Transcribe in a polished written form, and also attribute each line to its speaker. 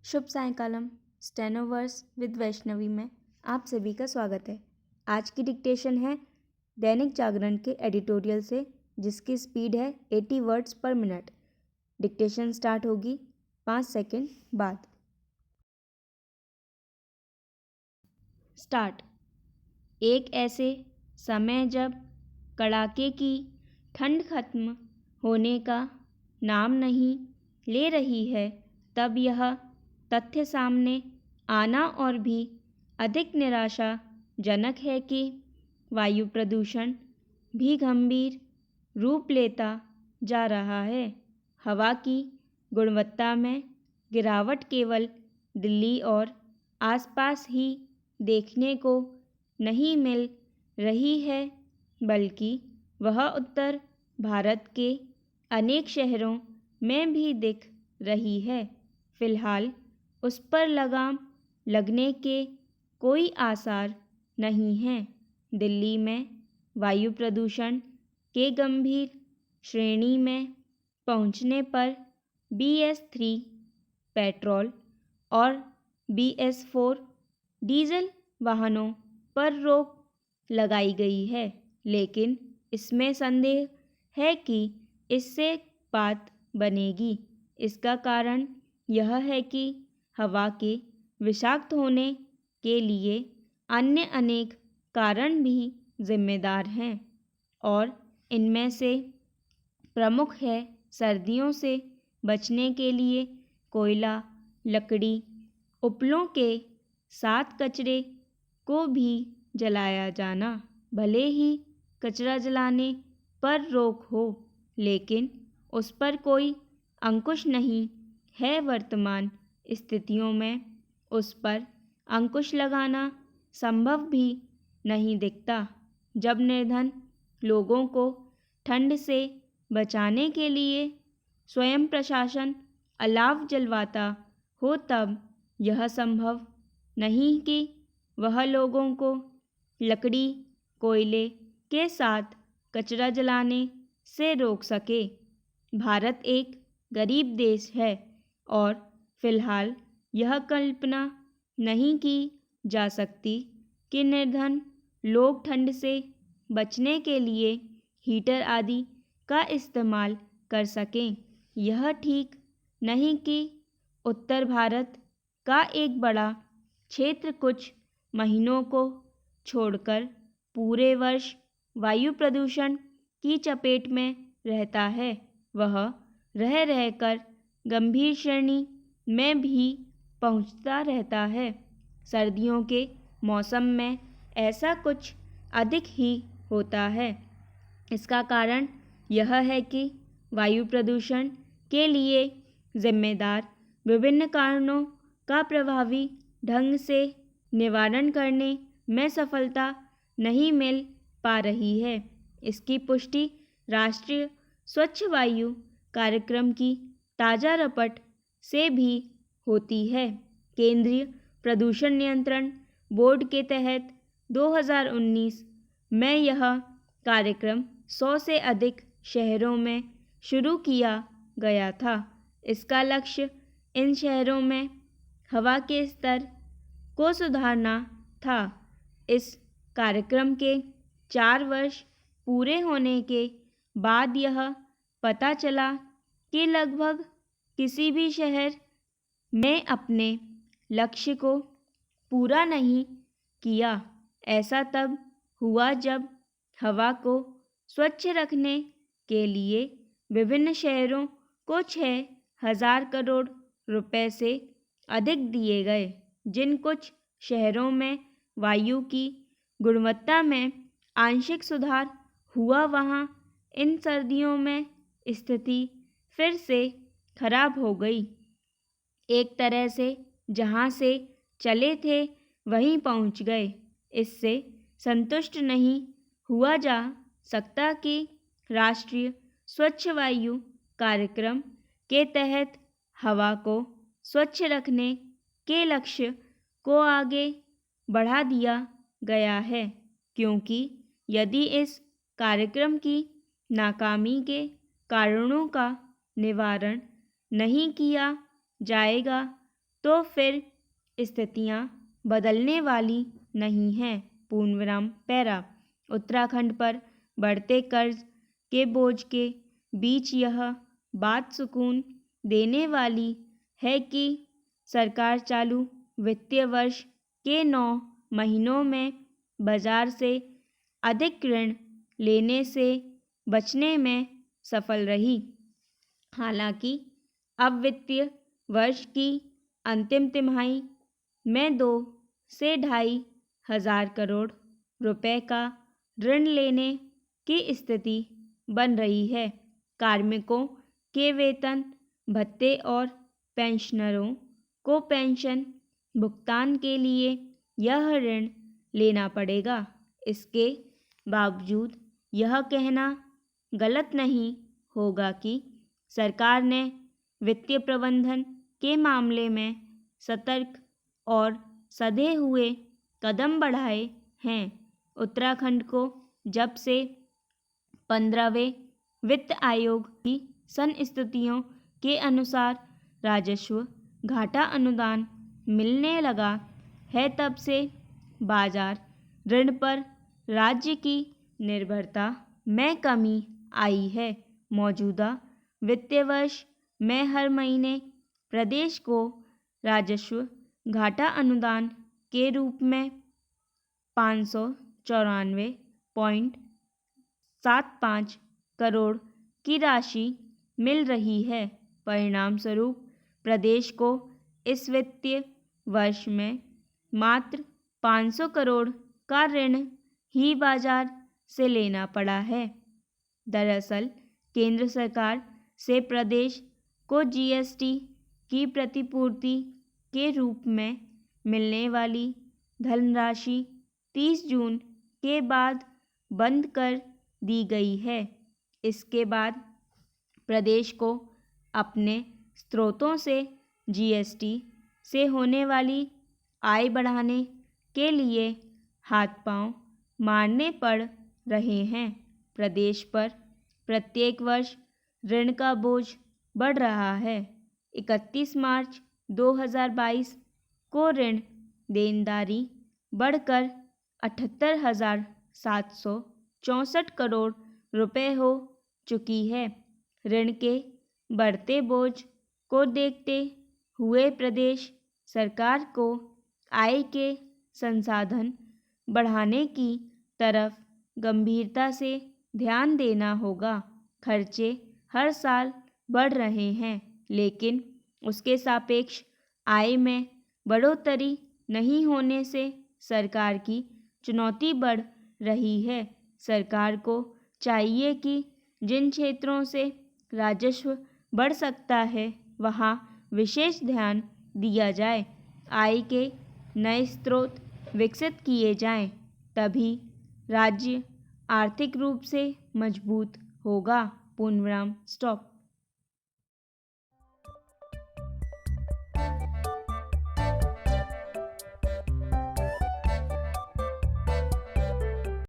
Speaker 1: शुभ सायंकालम। स्टेनोवर्स with Vaishnavi में आप सभी का स्वागत है। आज की डिक्टेशन है दैनिक जागरण के एडिटोरियल से, जिसकी स्पीड है 80 वर्ड्स पर मिनट। डिक्टेशन स्टार्ट होगी 5 सेकंड बाद। स्टार्ट। एक ऐसे समय जब कड़ाके की ठंड खत्म होने का नाम नहीं ले रही है, तब यह तथ्य सामने आना और भी अधिक निराशाजनक है कि वायु प्रदूषण भी गंभीर रूप लेता जा रहा है। हवा की गुणवत्ता में गिरावट केवल दिल्ली और आसपास ही देखने को नहीं मिल रही है, बल्कि वह उत्तर भारत के अनेक शहरों में भी दिख रही है। फिलहाल उस पर लगाम लगने के कोई आसार नहीं हैं। दिल्ली में वायु प्रदूषण के गंभीर श्रेणी में पहुंचने पर BS3 पेट्रोल और BS4 डीजल वाहनों पर रोक लगाई गई है, लेकिन इसमें संदेह है कि इससे बात बनेगी। इसका कारण यह है कि हवा के विषाक्त होने के लिए अन्य अनेक कारण भी जिम्मेदार हैं, और इनमें से प्रमुख है सर्दियों से बचने के लिए कोयला, लकड़ी, उपलों के साथ कचरे को भी जलाया जाना। भले ही कचरा जलाने पर रोक हो, लेकिन उस पर कोई अंकुश नहीं है। वर्तमान स्थितियों में उस पर अंकुश लगाना संभव भी नहीं दिखता। जब निर्धन लोगों को ठंड से बचाने के लिए स्वयं प्रशासन अलाव जलवाता हो, तब यह संभव नहीं कि वह लोगों को लकड़ी, कोयले के साथ कचरा जलाने से रोक सके। भारत एक गरीब देश है और फिलहाल यह कल्पना नहीं की जा सकती कि निर्धन लोग ठंड से बचने के लिए हीटर आदि का इस्तेमाल कर सकें। यह ठीक नहीं कि उत्तर भारत का एक बड़ा क्षेत्र कुछ महीनों को छोड़कर पूरे वर्ष वायु प्रदूषण की चपेट में रहता है। वह रह रहकर गंभीर श्रेणी में भी पहुंचता रहता है। सर्दियों के मौसम में ऐसा कुछ अधिक ही होता है। इसका कारण यह है कि वायु प्रदूषण के लिए जिम्मेदार विभिन्न कारणों का प्रभावी ढंग से निवारण करने में सफलता नहीं मिल पा रही है। इसकी पुष्टि राष्ट्रीय स्वच्छ वायु कार्यक्रम की ताज़ा रिपोर्ट से भी होती है। केंद्रीय प्रदूषण नियंत्रण बोर्ड के तहत 2019 में यह कार्यक्रम 100 से अधिक शहरों में शुरू किया गया था। इसका लक्ष्य इन शहरों में हवा के स्तर को सुधारना था। इस कार्यक्रम के 4 वर्ष पूरे होने के बाद यह पता चला कि लगभग किसी भी शहर ने अपने लक्ष्य को पूरा नहीं किया। ऐसा तब हुआ जब हवा को स्वच्छ रखने के लिए विभिन्न शहरों को 6,000 करोड़ रुपए से अधिक दिए गए। जिन कुछ शहरों में वायु की गुणवत्ता में आंशिक सुधार हुआ, वहाँ इन सर्दियों में स्थिति फिर से खराब हो गई। एक तरह से जहाँ से चले थे वहीं पहुँच गए। इससे संतुष्ट नहीं हुआ जा सकता कि राष्ट्रीय स्वच्छ वायु कार्यक्रम के तहत हवा को स्वच्छ रखने के लक्ष्य को आगे बढ़ा दिया गया है, क्योंकि यदि इस कार्यक्रम की नाकामी के कारणों का निवारण नहीं किया जाएगा, तो फिर स्थितियां बदलने वाली नहीं हैं। पूर्णविराम पैरा। उत्तराखंड पर बढ़ते कर्ज के बोझ के बीच यह बात सुकून देने वाली है कि सरकार चालू वित्तीय वर्ष के 9 महीनों में बाजार से अधिक ऋण लेने से बचने में सफल रही। हालांकि अब वित्तीय वर्ष की अंतिम तिमाही में 2 से 2.5 हजार करोड़ रुपए का ऋण लेने की स्थिति बन रही है। कार्मिकों के वेतन भत्ते और पेंशनरों को पेंशन भुगतान के लिए यह ऋण लेना पड़ेगा। इसके बावजूद यह कहना गलत नहीं होगा कि सरकार ने वित्तीय प्रबंधन के मामले में सतर्क और सधे हुए कदम बढ़ाए हैं। उत्तराखंड को जब से 15वें वित्त आयोग की संस्तुतियों के अनुसार राजस्व घाटा अनुदान मिलने लगा है, तब से बाजार ऋण पर राज्य की निर्भरता में कमी आई है। मौजूदा वित्तीय वर्ष में हर महीने प्रदेश को राजस्व घाटा अनुदान के रूप में 594.75 करोड़ की राशि मिल रही है। परिणाम स्वरूप प्रदेश को इस वित्तीय वर्ष में मात्र 500 करोड़ का ऋण ही बाजार से लेना पड़ा है। दरअसल केंद्र सरकार से प्रदेश को जीएसटी की प्रतिपूर्ति के रूप में मिलने वाली धनराशि 30 जून के बाद बंद कर दी गई है। इसके बाद प्रदेश को अपने स्रोतों से जीएसटी से होने वाली आय बढ़ाने के लिए हाथ पांव मारने पड़ रहे हैं। प्रदेश पर प्रत्येक वर्ष ऋण का बोझ बढ़ रहा है। 31 मार्च 2022 को ऋण देनदारी बढ़कर 78,764 करोड़ रुपए हो चुकी है। ऋण के बढ़ते बोझ को देखते हुए प्रदेश सरकार को आय के संसाधन बढ़ाने की तरफ गंभीरता से ध्यान देना होगा। खर्चे हर साल बढ़ रहे हैं, लेकिन उसके सापेक्ष आय में बढ़ोतरी नहीं होने से सरकार की चुनौती बढ़ रही है। सरकार को चाहिए कि जिन क्षेत्रों से राजस्व बढ़ सकता है, वहां विशेष ध्यान दिया जाए। आय के नए स्रोत विकसित किए जाएं, तभी राज्य आर्थिक रूप से मजबूत होगा। पूर्णविराम स्टॉप।